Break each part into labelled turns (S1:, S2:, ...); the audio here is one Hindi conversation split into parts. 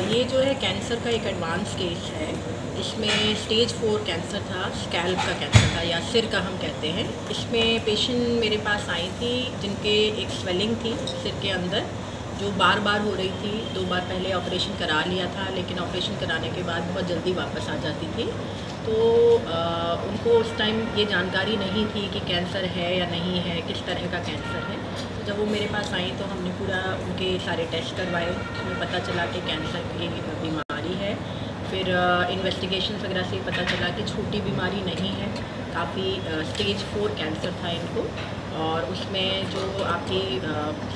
S1: ये जो है कैंसर का एक एडवांस केस है। इसमें स्टेज 4 कैंसर था, स्कैल्प का कैंसर था या सिर का हम कहते हैं। इसमें पेशेंट मेरे पास आई थी जिनके एक स्वेलिंग थी सिर के अंदर जो बार बार हो रही थी। 2 बार पहले ऑपरेशन करा लिया था, लेकिन ऑपरेशन कराने के बाद बहुत जल्दी वापस आ जाती थी। तो उनको उस टाइम ये जानकारी नहीं थी कि कैंसर है या नहीं है, किस तरह का कैंसर है। तो जब वो मेरे पास आई तो हमने पूरा उनके सारे टेस्ट करवाए, उसमें पता चला कि कैंसर की बीमारी है। फिर इन्वेस्टिगेशन वगैरह से पता चला कि छोटी बीमारी नहीं है, काफ़ी स्टेज 4 कैंसर था इनको। और उसमें जो आपकी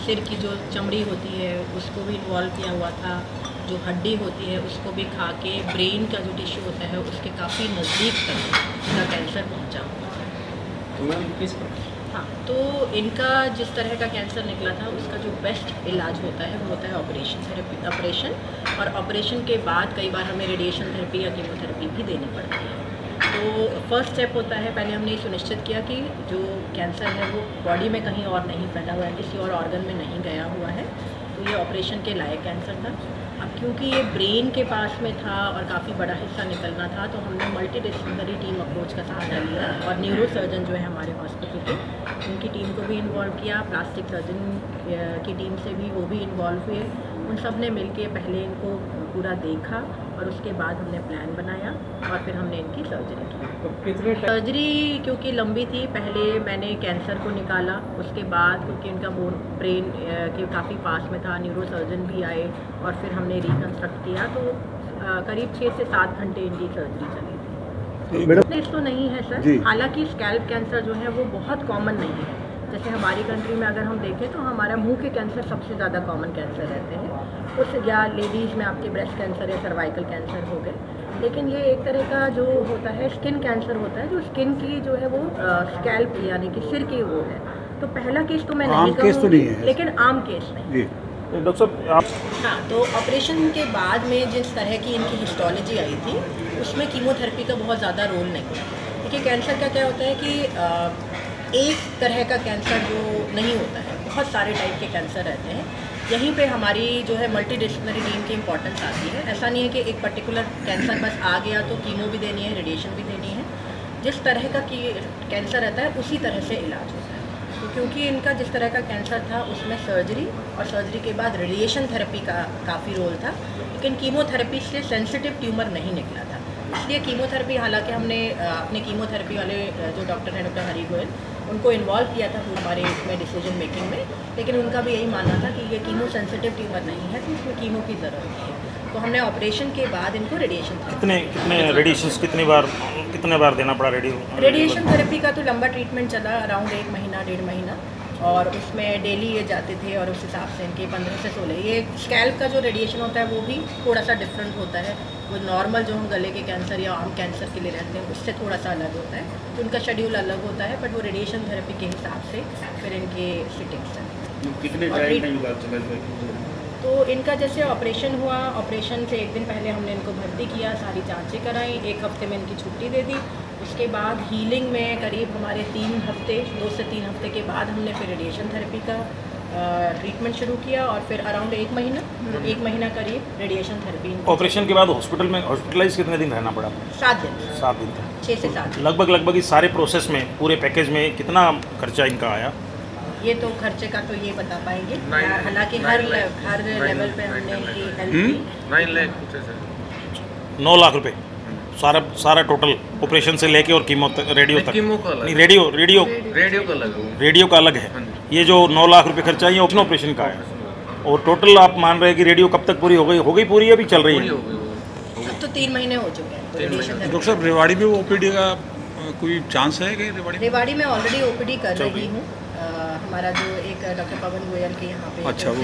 S1: सिर की जो चमड़ी होती है उसको भी इन्वॉल्व किया हुआ था, जो हड्डी होती है उसको भी खा के ब्रेन का जो टिश्यू होता है उसके काफ़ी नज़दीक तक इनका कैंसर पहुंचा हुआ है।
S2: तो मैम किस
S1: हाँ, तो इनका जिस तरह का कैंसर निकला था उसका जो बेस्ट इलाज होता है वो होता है ऑपरेशन। और ऑपरेशन के बाद कई बार हमें रेडिएशन थेरेपी या कीमोथेरेपी भी देनी पड़ती है। तो फर्स्ट स्टेप होता है, पहले हमने ये सुनिश्चित किया कि जो कैंसर है वो बॉडी में कहीं और नहीं फैला हुआ है, किसी और ऑर्गन में नहीं गया हुआ है। तो ये ऑपरेशन के लायक कैंसर था। अब क्योंकि ये ब्रेन के पास में था और काफ़ी बड़ा हिस्सा निकलना था, तो हमने मल्टीडिसिप्लिनरी टीम अप्रोच का सहारा लिया और न्यूरो सर्जन जो है हमारे हॉस्पिटल के, उनकी टीम को भी इन्वॉल्व किया। प्लास्टिक सर्जन की टीम से भी वो भी इन्वॉल्व हुए। उन सब ने मिलके पहले इनको पूरा देखा और उसके बाद हमने प्लान बनाया और फिर हमने इनकी सर्जरी की।
S2: तो कितने
S1: सर्जरी क्योंकि लंबी थी, पहले मैंने कैंसर को निकाला, उसके बाद क्योंकि इनका ब्रेन के काफ़ी पास में था, न्यूरो सर्जन भी आए और फिर हमने रिकन्स्ट्रक्ट किया। तो करीब 6 से 7 घंटे इनकी सर्जरी चली थी। मैडम तो नहीं है सर, हालांकि स्कैल्प कैंसर जो है वो बहुत कॉमन नहीं है। जैसे हमारी कंट्री में अगर हम देखें तो हमारा मुंह के कैंसर सबसे ज़्यादा कॉमन कैंसर रहते हैं, उस या लेडीज़ में आपके ब्रेस्ट कैंसर या सर्वाइकल कैंसर हो गए। लेकिन ये एक तरह का जो होता है स्किन कैंसर होता है, जो स्किन की जो है वो स्कैल्प यानी कि सिर की वो है। तो पहला केस तो मैं नहीं कहूँगी, लेकिन आम केस नहीं।
S2: डॉक्टर साहब आप
S1: हाँ, तो ऑपरेशन के बाद में जिस तरह की इनकी हिस्टोलॉजी आई थी उसमें कीमोथेरेपी का बहुत ज़्यादा रोल नहीं है। देखिए कैंसर का क्या होता है कि एक तरह का कैंसर जो नहीं होता है, बहुत सारे टाइप के कैंसर रहते हैं। यहीं पे हमारी जो है मल्टीडिसिप्लिनरी टीम की इम्पोर्टेंस आती है। ऐसा नहीं है कि एक पर्टिकुलर कैंसर बस आ गया तो कीमो भी देनी है, रेडिएशन भी देनी है। जिस तरह का कैंसर रहता है उसी तरह से इलाज होता है। तो क्योंकि इनका जिस तरह का कैंसर था उसमें सर्जरी और सर्जरी के बाद रेडिएशन थेरेपी का काफ़ी रोल था, लेकिन कीमोथेरेपी से सेंसिटिव ट्यूमर नहीं निकला था। इसलिए कीमोथेरेपी, हालांकि हमने अपने कीमोथेरेपी वाले जो डॉक्टर हैं डॉक्टर हरी गोयल, उनको इन्वॉल्व किया था हमारे इसमें डिसीजन मेकिंग में, लेकिन उनका भी यही मानना था कि ये कीमो सेंसिटिव ट्यूमर नहीं है तो इसमें कीमो की ज़रूरत नहीं है। तो हमने ऑपरेशन के बाद इनको रेडिएशन
S3: कितने रेडिएशन कितने बार देना पड़ा
S1: रेडिएशन थेरेपी का तो लंबा ट्रीटमेंट चला, अराउंड 1 महीना 1.5 महीना, और उसमें डेली ये जाते थे और उस हिसाब से इनके 15 से 16। ये स्कैल्प का जो रेडिएशन होता है वो भी थोड़ा सा डिफरेंट होता है। वो नॉर्मल जो हम गले के कैंसर या आम कैंसर के लिए रहते हैं उससे थोड़ा सा अलग होता है, तो उनका शेड्यूल अलग होता है। बट वो रेडिएशन थेरेपी के हिसाब से फिर इनके सिटिंग्स हैं।
S2: कितने टाइम बाद चला?
S1: तो इनका जैसे ऑपरेशन हुआ, ऑपरेशन से 1 दिन पहले हमने इनको भर्ती किया, सारी जांचें कराई, 1 हफ्ते में इनकी छुट्टी दे दी। उसके बाद हीलिंग में करीब हमारे 3 हफ्ते, 2 से 3 हफ्ते के बाद हमने फिर रेडिएशन थेरेपी का ट्रीटमेंट शुरू किया और फिर अराउंड 1 महीना करीब रेडिएशन थेरेपी।
S3: ऑपरेशन के बाद हॉस्पिटल में हॉस्पिटलाइज कितने दिन रहना पड़ा?
S1: 7 दिन।
S3: 7 दिन तक,
S1: 6 से 7।
S3: लगभग इस सारे प्रोसेस में, पूरे पैकेज में कितना खर्चा इनका आया?
S1: ये तो खर्चे का तो ये बता पाएंगे, हालांकि हर लेवल पे हमने इनकी हेल्प की।
S2: 9 लाख
S3: 9 लाख रुपए सारा टोटल ऑपरेशन से लेके और कीमो तक, रेडियो तक?
S2: कीमो का अलग,
S3: नहीं रेडियो
S2: का अलग,
S3: रेडियो का अलग है। ये जो 9 लाख रुपए खर्चा ये ऑपरेशन का है। और टोटल आप मान रहे हैं कि रेडियो कब तक पूरी हो गई पूरी, अभी चल रही है?
S1: अब तो 3 महीने हो चुके हैं।
S4: डॉक्टर साहब रेवाड़ी में ओपीडी का कोई चांस है कि
S1: रेवाड़ी में ऑलरेडी ओपीडी कर रही हूँ। हमारा जो एक डॉक्टर पवन गोयल के यहाँ पे,
S4: अच्छा, वो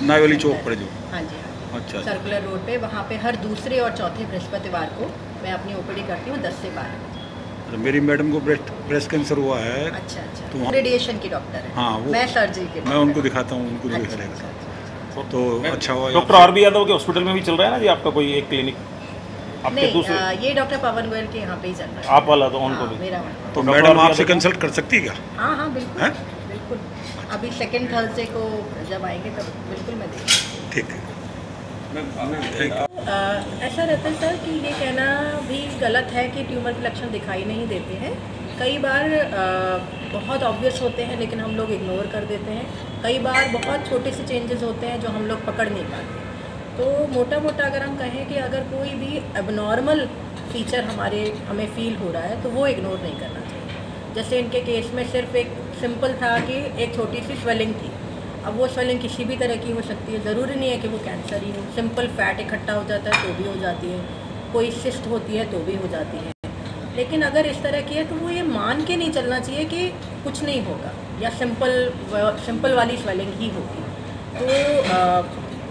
S4: नायवाली चौक पर जो,
S1: हाँ जी,
S4: अच्छा,
S1: सर्कुलर रोड पे, वहाँ पे हर दूसरे और चौथे बृहस्पतिवार को मैं अपनी ओपीडी करती हूँ 10 से 12।
S4: मेरी मैडम को ब्रेस्ट कैंसर हुआ है।
S1: अच्छा,
S4: तो
S1: रेडिएशन की डॉक्टर है।
S4: हाँ,
S1: मैं सर्जरी के,
S4: मैं उनको दिखाता हूँ, उनको दिखाएगा तो अच्छा हुआ।
S3: डॉक्टर आर बी यादव के हॉस्पिटल में भी चल रहा है ना जी आपका कोई एक क्लिनिक?
S1: आपके दूसरे ये डॉक्टर पवन गोयल के यहाँ पे ही चल रहा है।
S3: आप वाला तो उनको भी?
S1: मेरा।
S4: तो मैडम आपसे कंसल्ट कर सकती है क्या?
S1: हाँ बिल्कुल। अभी 2nd थर्सडे को जब आएंगे तब बिल्कुल मैं देखूँगी।
S4: ठीक है।
S1: ऐसा रहता है सर कि ये कहना भी गलत है कि ट्यूमर के लक्षण दिखाई नहीं देते हैं। कई बार बहुत ऑब्वियस होते हैं लेकिन हम लोग इग्नोर कर देते हैं। कई बार बहुत छोटे से चेंजेस होते हैं जो हम लोग पकड़ नहीं पाते। तो मोटा मोटा अगर हम कहें कि अगर कोई भी एबनॉर्मल फीचर हमें फील हो रहा है तो वो इग्नोर नहीं करना चाहिए। जैसे इनके केस में सिर्फ एक सिंपल था कि एक छोटी सी स्वेलिंग थी। अब वो स्वेलिंग किसी भी तरह की हो सकती है, ज़रूरी नहीं है कि वो कैंसर ही हो। सिंपल फैट इकट्ठा हो जाता है तो भी हो जाती है, कोई सिस्ट होती है तो भी हो जाती है। लेकिन अगर इस तरह की है तो वो ये मान के नहीं चलना चाहिए कि कुछ नहीं होगा या सिंपल वाली स्वेलिंग ही होगी। तो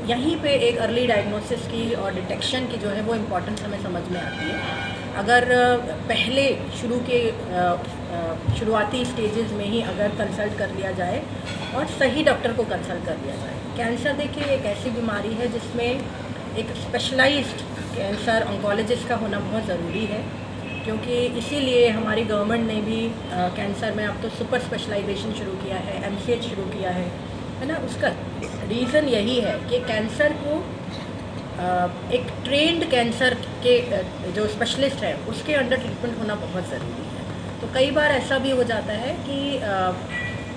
S1: यहीं पे एक अर्ली डायग्नोसिस की और डिटेक्शन की जो है वो इम्पोर्टेंस हमें समझ में आती है। अगर पहले शुरुआती स्टेजेस में ही अगर कंसल्ट कर लिया जाए और सही डॉक्टर को कंसल्ट कर लिया जाए। कैंसर देखिए एक ऐसी बीमारी है जिसमें एक स्पेशलाइज्ड कैंसर ऑन्कोलॉजिस्ट का होना बहुत ज़रूरी है, क्योंकि इसीलिए हमारी गवर्नमेंट ने भी कैंसर में अब तो सुपर स्पेशलाइजेशन शुरू किया है, MCH शुरू किया है ना। उसका रीज़न यही है कि कैंसर को एक ट्रेंड कैंसर के जो स्पेशलिस्ट है उसके अंडर ट्रीटमेंट होना बहुत ज़रूरी है। तो कई बार ऐसा भी हो जाता है कि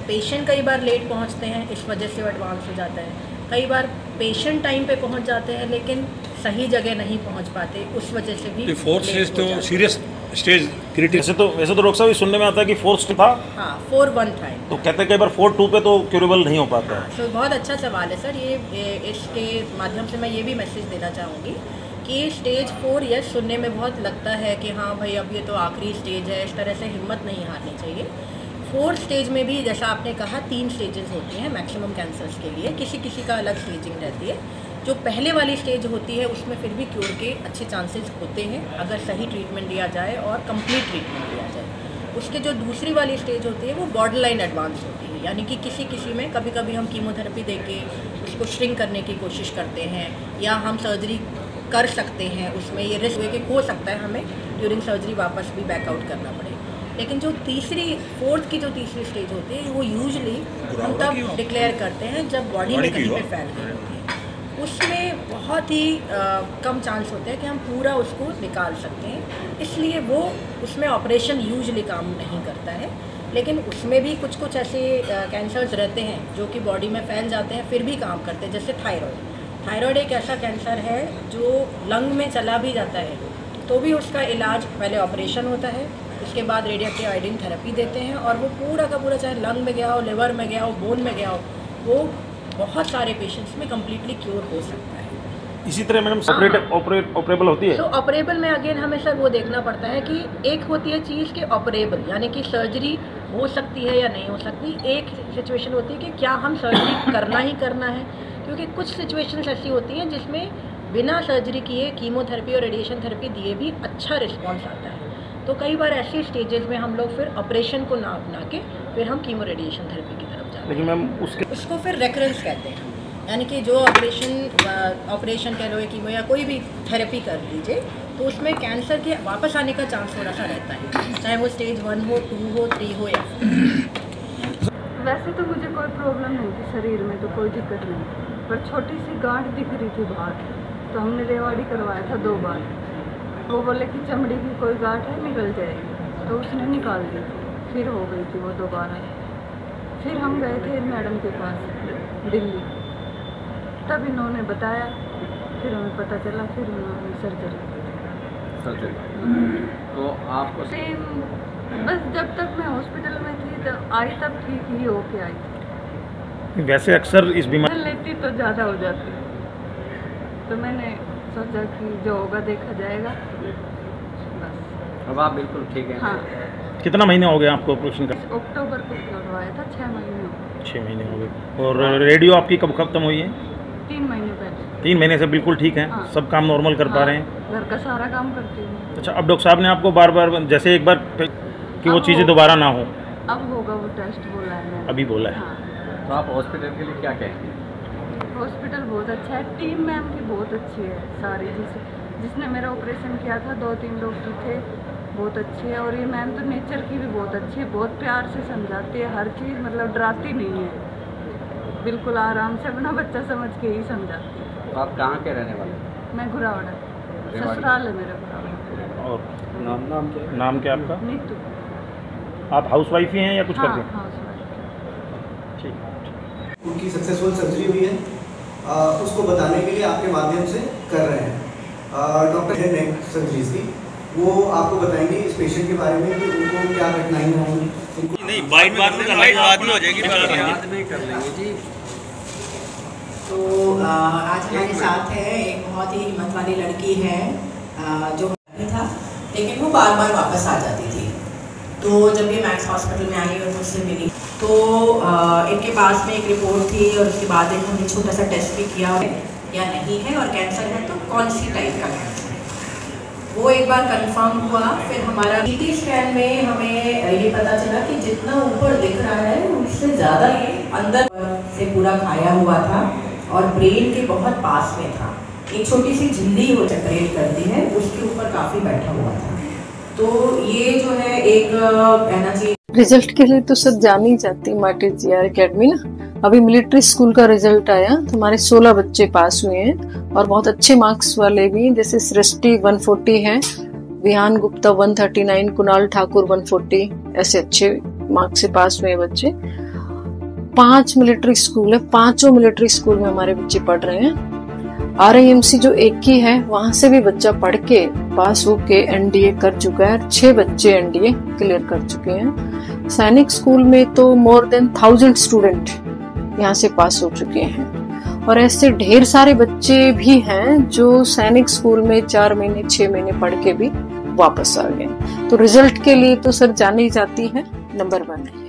S1: पेशेंट कई बार लेट पहुंचते हैं, इस वजह से वो एडवांस हो जाता है। कई बार पेशेंट टाइम पे पहुंच जाते हैं लेकिन सही जगह नहीं पहुंच पाते, उस वजह से भी
S4: फोर्थ स्टेज तो सीरियस स्टेज क्रिटिकल।
S3: वैसे तो डॉक्टर साहब सुनने में आता है कि 4 था।
S1: हाँ 4-1 था।
S3: तो कहते हैं कई बार 4-2 पे तो क्यूरेबल नहीं हो पाता है।
S1: तो बहुत अच्छा सवाल है सर। ये इसके माध्यम से मैं ये भी मैसेज देना चाहूँगी कि स्टेज 4 यस सुनने में बहुत लगता है कि हाँ भाई अब ये तो आखिरी स्टेज है, इस तरह से हिम्मत नहीं हारनी चाहिए। 4 स्टेज में भी जैसा आपने कहा 3 स्टेजेस होती हैं मैक्सिमम कैंसर्स के लिए, किसी किसी का अलग स्टेजिंग रहती है। जो पहले वाली स्टेज होती है उसमें फिर भी क्योर के अच्छे चांसेस होते हैं अगर सही ट्रीटमेंट दिया जाए और कंप्लीट ट्रीटमेंट दिया जाए। उसके जो दूसरी वाली स्टेज होती है वो बॉर्डर लाइन एडवांस होती है, यानी कि किसी में कभी कभी हम कीमोथेरेपी देके उसको श्रिंक करने की कोशिश करते हैं या हम सर्जरी कर सकते हैं। उसमें ये रिस्क है कि हो सकता है हमें ड्यूरिंग सर्जरी वापस भी बैकआउट करना पड़े। लेकिन जो 4th की जो तीसरी स्टेज होती है वो यूजुअली हम तब डिक्लेयर करते हैं जब बॉडी में कहीं पे फैल गई होती है। उसमें बहुत ही कम चांस होते हैं कि हम पूरा उसको निकाल सकते हैं, इसलिए वो उसमें ऑपरेशन यूजुअली काम नहीं करता है। लेकिन उसमें भी कुछ ऐसे कैंसर्स रहते हैं जो कि बॉडी में फैल जाते हैं फिर भी काम करते हैं, जैसे थायराइड एक ऐसा कैंसर है जो लंग में चला भी जाता है तो भी उसका इलाज पहले ऑपरेशन होता है, उसके बाद रेडियोएक्टिव आयोडीन थेरेपी देते हैं और वो पूरा का पूरा चाहे लंग में गया हो, लिवर में गया हो, बोन में गया हो, वो बहुत सारे पेशेंट्स में कम्प्लीटली क्योर हो सकता है।
S3: इसी तरह मैडम ऑपरेबल होती है।
S1: तो ऑपरेबल में अगेन हमें सर वो देखना पड़ता है कि एक होती है चीज़ के ऑपरेबल यानी कि सर्जरी हो सकती है या नहीं हो सकती। एक सिचुएशन होती है कि क्या हम सर्जरी करना ही करना है, क्योंकि कुछ सिचुएशंस ऐसी होती हैं जिसमें बिना सर्जरी किए कीमोथेरेपी और रेडिएशन थेरेपी दिए भी अच्छा रिस्पॉन्स आता है। तो कई बार ऐसी स्टेजेस में हम लोग फिर ऑपरेशन को ना अपना के फिर हम कीमो रेडिएशन थेरेपी की तरफ जाते हैं।
S3: लेकिन मैम
S1: उसको फिर रेकरेंस कहते हैं, यानी कि जो ऑपरेशन कह लो या कीमो या कोई भी थेरेपी कर लीजिए तो उसमें कैंसर के वापस आने का चांस थोड़ा सा रहता है, चाहे वो स्टेज 1 हो, 2 हो, 3 हो या
S5: वैसे तो मुझे कोई प्रॉब्लम नहीं थी शरीर में, तो कोई दिक्कत नहीं, पर छोटी सी गांठ दिख रही थी बाहर, तो हमने रेवाड़ी करवाया था 2 बार। वो बोले कि चमड़ी की कोई गांठ है निकल जाएगी, तो उसने निकाल दी, फिर हो गई थी वो दोबारा। फिर हम गए थे मैडम के पास दिल्ली, तब इन्होंने बताया, फिर हमें पता चला, फिर उन्होंने सर्जरी।
S6: तो आपको
S5: बस जब तक मैं हॉस्पिटल में थी तब आई, तब ठीक ही होके आई थी।
S3: वैसे अक्सर इस बीमारी
S5: लेती तो ज़्यादा हो जाती, तो मैंने सोचा कि जो होगा देखा जाएगा। बस
S6: अब आप बिल्कुल ठीक है।
S5: हाँ।
S3: कितना महीने हो गए आपको ऑपरेशन का?
S5: अक्टूबर को करवाया था, 6 महीने हो गए।
S3: 6 महीने हो गए। और रेडियो आपकी कब खत्म हुई है?
S5: 3 महीने पहले।
S3: 3 महीने से बिल्कुल ठीक है।
S5: हाँ।
S3: सब काम नॉर्मल कर पा रहे हैं?
S5: घर का सारा काम करती हूँ।
S3: अच्छा, अब डॉक्टर साहब ने आपको बार बार जैसे एक बार कि वो चीज़ें दोबारा ना हो,
S5: अब होगा वो टेस्ट बोला है मैंने।
S3: अभी बोला है।
S5: हाँ।
S6: तो आप हॉस्पिटल के लिए क्या कहेंगे?
S5: हॉस्पिटल बहुत अच्छा है, टीम मैम की बहुत अच्छी है सारी, जिसने मेरा ऑपरेशन किया था 2-3 डॉक्टर थे, बहुत अच्छी है। और ये मैम तो नेचर की भी बहुत अच्छी है, बहुत प्यार से समझाती है हर चीज़, मतलब डराती नहीं है, बिल्कुल आराम से अपना बच्चा समझ के ही समझाती है।
S6: तो आप कहाँ के रहने वाले हैं?
S5: मैं घुरावड़ा, ससुराल है मेरा घुरावड़ा।
S3: और नाम क्या आपका?
S5: नीतू।
S3: आप हाउसवाइफ ही हैं या कुछ
S5: हाँ,
S3: करते हैं?
S5: हाउसवाइफ।
S3: ठीक।
S7: उनकी सक्सेसफुल सर्जरी हुई है, उसको बताने के लिए आपके माध्यम से कर रहे हैं। डॉक्टर है नेक सर्जरीज की, वो आपको बताएंगे इस पेशेंट के बारे में कि उनको क्या कठिनाइयाँ होंगी।
S4: नहीं बाइट बाद में हो जाएगी,
S6: बाद में कर लेंगे जी।
S8: तो आज हमारे साथ है एक बहुत ही हिम्मत वाली लड़की है, जो था लेकिन वो बार बार वापस आ जाती थी। तो जब ये मैक्स हॉस्पिटल में आई और मुझसे मिली तो इनके पास में एक रिपोर्ट थी और उसके बाद इन्होंने छोटा सा टेस्ट भी किया या नहीं है और कैंसर है तो कौन सी टाइप का कैंसर है वो एक बार कंफर्म हुआ। फिर हमारा CT स्कैन में हमें ये पता चला कि जितना ऊपर दिख रहा है उससे ज़्यादा ये अंदर से पूरा खाया हुआ था और ब्रेन के बहुत पास में था। एक छोटी सी झिल्ली वो सेपरेट करती है, उसके ऊपर काफ़ी बैठा हुआ था। तो ये जो है एक एनर्जी
S9: रिजल्ट के लिए तो सब जान ही जाती मार्टिन GR एकेडमी ना। अभी मिलिट्री स्कूल का रिजल्ट आया तो हमारे 16 बच्चे पास हुए हैं और बहुत अच्छे मार्क्स वाले भी, जैसे सृष्टि 140 है, विहान गुप्ता 139, कुणाल ठाकुर 140, ऐसे अच्छे मार्क्स से पास हुए बच्चे। 5 मिलिट्री स्कूल है, 5 मिलिट्री स्कूल में हमारे बच्चे पढ़ रहे हैं। RIMC जो एक ही है वहां से भी बच्चा पढ़ के पास होके NDA कर चुका है, 6 बच्चे NDA क्लियर कर चुके हैं। सैनिक स्कूल में तो मोर देन 1000 स्टूडेंट यहाँ से पास हो चुके हैं और ऐसे ढेर सारे बच्चे भी हैं जो सैनिक स्कूल में 4 महीने 6 महीने पढ़ के भी वापस आ गए। तो रिजल्ट के लिए तो सर जानी जाती है नंबर 1 है।